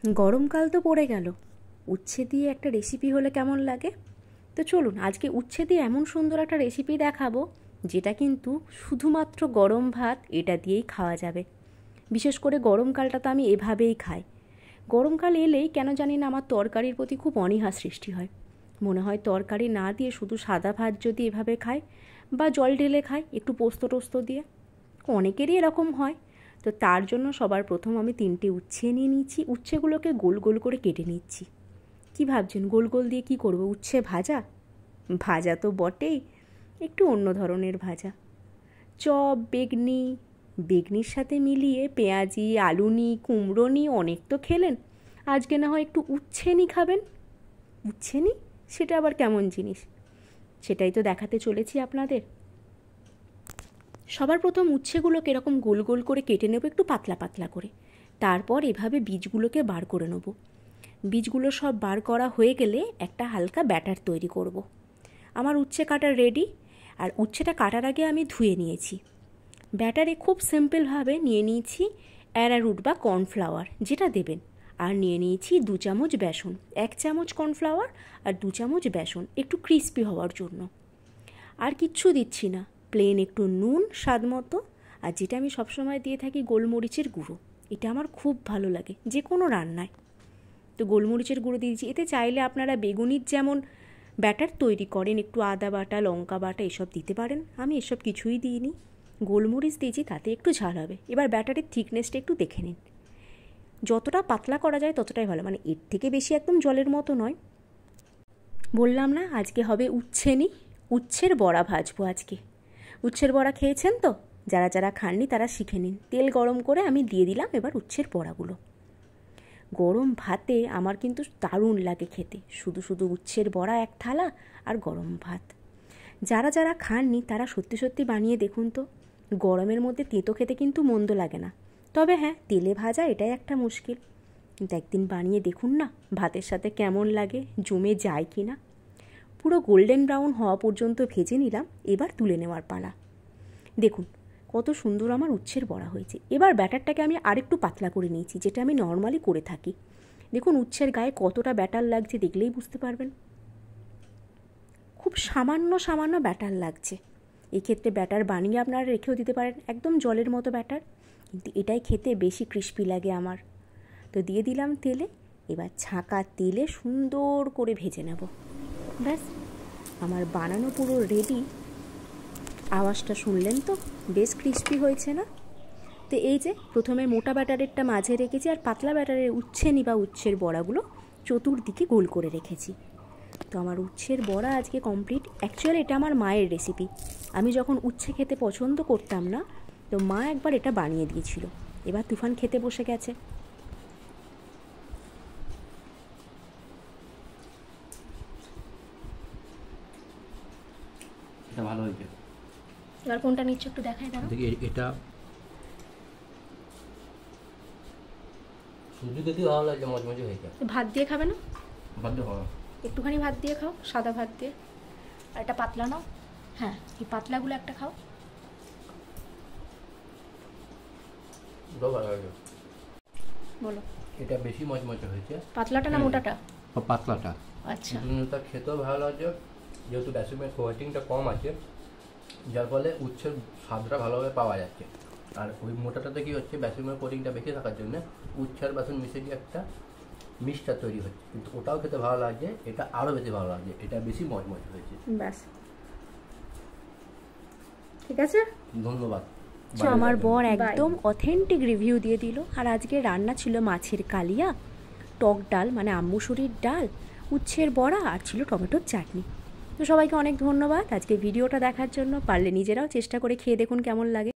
গরমকাল তো পড়ে গেল, উচ্ছে দিয়ে একটা রেসিপি হলে কেমন লাগে? তো চলুন আজকে উচ্ছে দিয়ে এমন সুন্দর একটা রেসিপি দেখাবো যেটা কিন্তু শুধুমাত্র গরম ভাত এটা দিয়েই খাওয়া যাবে। বিশেষ করে গরমকালটা তো আমি এভাবেই খাই। গরমকাল এলেই কেন জানি না আমার তরকারির প্রতি খুব অনীহা সৃষ্টি হয়। মনে হয় তরকারি না দিয়ে শুধু সাদা ভাত যদি এভাবে খাই বা জল ঢেলে খাই একটু পোস্ত টোস্ত দিয়ে, অনেকেরই এরকম হয়। তো তার জন্য সবার প্রথম আমি 3টে উচ্ছে নিয়ে নিচ্ছি। উচ্ছেগুলোকে গোল গোল করে কেটে নিচ্ছি। কি ভাবছেন গোল গোল দিয়ে কি করব? উচ্ছে ভাজা? ভাজা তো বটেই, একটু অন্য ধরনের ভাজা। চপ, বেগনির সাথে মিলিয়ে পেঁয়াজি, আলু নিই, কুমড়ো নিই, অনেক তো খেলেন। আজকে না হয় একটু উচ্ছে নি খাবেন। উচ্ছে নি সেটা আবার কেমন জিনিস, সেটাই তো দেখাতে চলেছি আপনাদের। সবার প্রথম উচ্ছেগুলোকে এরকম গোল গোল করে কেটে নেব, একটু পাতলা পাতলা করে। তারপর এভাবে বীজগুলোকে বার করে নেব। বীজগুলো সব বার করা হয়ে গেলে একটা হালকা ব্যাটার তৈরি করব। আমার উচ্ছে কাটা রেডি। আর উচ্ছেটা কাটার আগে আমি ধুয়ে নিয়েছি। ব্যাটারে খুব সিম্পলভাবে নিয়ে নিয়েছি অ্যারারুট বা কর্নফ্লাওয়ার, যেটা দেবেন। আর নিয়ে নিয়েছি 2 চামচ বেসন, 1 চামচ কর্নফ্লাওয়ার আর 2 চামচ বেসন, একটু ক্রিস্পি হওয়ার জন্য। আর কিচ্ছু দিচ্ছি না, প্লেন একটু নুন স্বাদ মতো। আর যেটা আমি সবসময় দিয়ে থাকি গোলমরিচের গুঁড়ো, এটা আমার খুব ভালো লাগে যে কোনো রান্নায়। তো গোলমরিচের গুঁড়ো দিয়েছি। এতে চাইলে আপনারা বেগুনির যেমন ব্যাটার তৈরি করেন, একটু আদা বাটা, লঙ্কা বাটা এসব দিতে পারেন। আমি এসব কিছুই দিইনি, গোলমরিচ দিয়েছি, তাতে একটু ঝাল হবে। এবার ব্যাটারের থিকনেসটা একটু দেখে নিন। যতটা পাতলা করা যায় ততটাই ভালো, মানে এর থেকে বেশি একদম জলের মতো নয়। বললাম না আজকে হবে উচ্ছে নি, উচ্ছের বড়া ভাজবো আজকে। উচ্ছের বড়া খেয়েছেন তো? যারা যারা খাননি তারা শিখে নিন। তেল গরম করে আমি দিয়ে দিলাম এবার উচ্ছের বড়াগুলো। গরম ভাতে আমার কিন্তু দারুণ লাগে খেতে, শুধু শুধু উচ্ছের বড়া এক থালা আর গরম ভাত। যারা যারা খাননি তারা সত্যি সত্যি বানিয়ে দেখুন তো। গরমের মধ্যে তেতো খেতে কিন্তু মন্দ লাগে না, তবে হ্যাঁ তেলে ভাজা এটাই একটা মুশকিল। কিন্তু একদিন বানিয়ে দেখুন না, ভাতের সাথে কেমন লাগে, জমে যায় কি না। পুরো গোল্ডেন ব্রাউন হওয়া পর্যন্ত ভেজে নিলাম, এবার তুলে নেওয়ার পালা। দেখুন কত সুন্দর আমার উচ্ছের বড়া হয়েছে। এবার ব্যাটারটাকে আমি আরেকটু পাতলা করে নিয়েছি, যেটা আমি নর্মালি করে থাকি। দেখুন উচ্ছের গায়ে কতটা ব্যাটার লাগছে, দেখলেই বুঝতে পারবেন। খুব সামান্য সামান্য ব্যাটার লাগছে। এক্ষেত্রে ব্যাটার বানিয়ে আপনারা রেখেও দিতে পারেন, একদম জলের মতো ব্যাটার, কিন্তু এটাই খেতে বেশি ক্রিস্পি লাগে আমার। তো দিয়ে দিলাম তেলে। এবার ছাঁকা তেলে সুন্দর করে ভেজে নেব। ব্যাস আমার বানানো পুরো রেডি। আওয়াজটা শুনলেন তো, বেশ ক্রিস্পি হয়েছে না? তো এই যে প্রথমে মোটা ব্যাটারেরটা মাঝে রেখেছি, আর পাতলা ব্যাটারের উচ্ছে নি বা উচ্ছের বড়াগুলো চতুর্দিকে গোল করে রেখেছি। তো আমার উচ্ছের বড়া আজকে কমপ্লিট। অ্যাকচুয়ালি এটা আমার মায়ের রেসিপি। আমি যখন উচ্ছে খেতে পছন্দ করতাম না, তো মা একবার এটা বানিয়ে দিয়েছিল। এবার তুফান খেতে বসে গেছে। এটা ভালো হয়েছে। এবার কোনটা নিচ্ছ একটু দেখাই দাও। দেখি এটা শুধু যদি ভালো লাগে, মজমজে হয়ে যায়। ভাত দিয়ে খাবে না? ভাত দিয়ে খাও, একটুখানি ভাত দিয়ে খাও, সাদা ভাত দিয়ে। আর একটা পাতলা নাও। হ্যাঁ এই পাতলাগুলো একটা খাও। ভালো লাগে। বলো এটা বেশি মজমজে হয়েছে। পাতলাটা না মোটাটা? পাতলাটা। আচ্ছা। দুটোটা খেতেও ভালো লাগে, যেহেতু বেসনের কোটিংটা কম আছে, যার ফলে উচ্ছের স্বাদটা ভালোভাবে পাওয়া যাচ্ছে। আর ওই মোটাটাতে কি হচ্ছে, বেসনের কোটিংটা বেশি থাকার জন্য উচ্ছের বেসন মিশে গিয়ে একটা মিষ্টার তৈরি হচ্ছে, কিন্তু ওটাও খেতে ভালো লাগছে, এটা আরও বেশি ভালো লাগছে, এটা বেশি মজমজ হয়েছে। ব্যাস ঠিক আছে, ধন্যবাদ। আমার বর একদম অথেন্টিক রিভিউ দিয়ে দিল। আর আজকে রান্না ছিল মাছের কালিয়া, টক ডাল মানে আম্মুসুরির ডাল, উচ্ছের বড়া, আর ছিল টমেটোর চাটনি। তো সবাইকে অনেক ধন্যবাদ আজকে ভিডিওটা দেখার জন্য। পারলে নিজেরাও চেষ্টা করে খেয়ে দেখুন কেমন লাগে।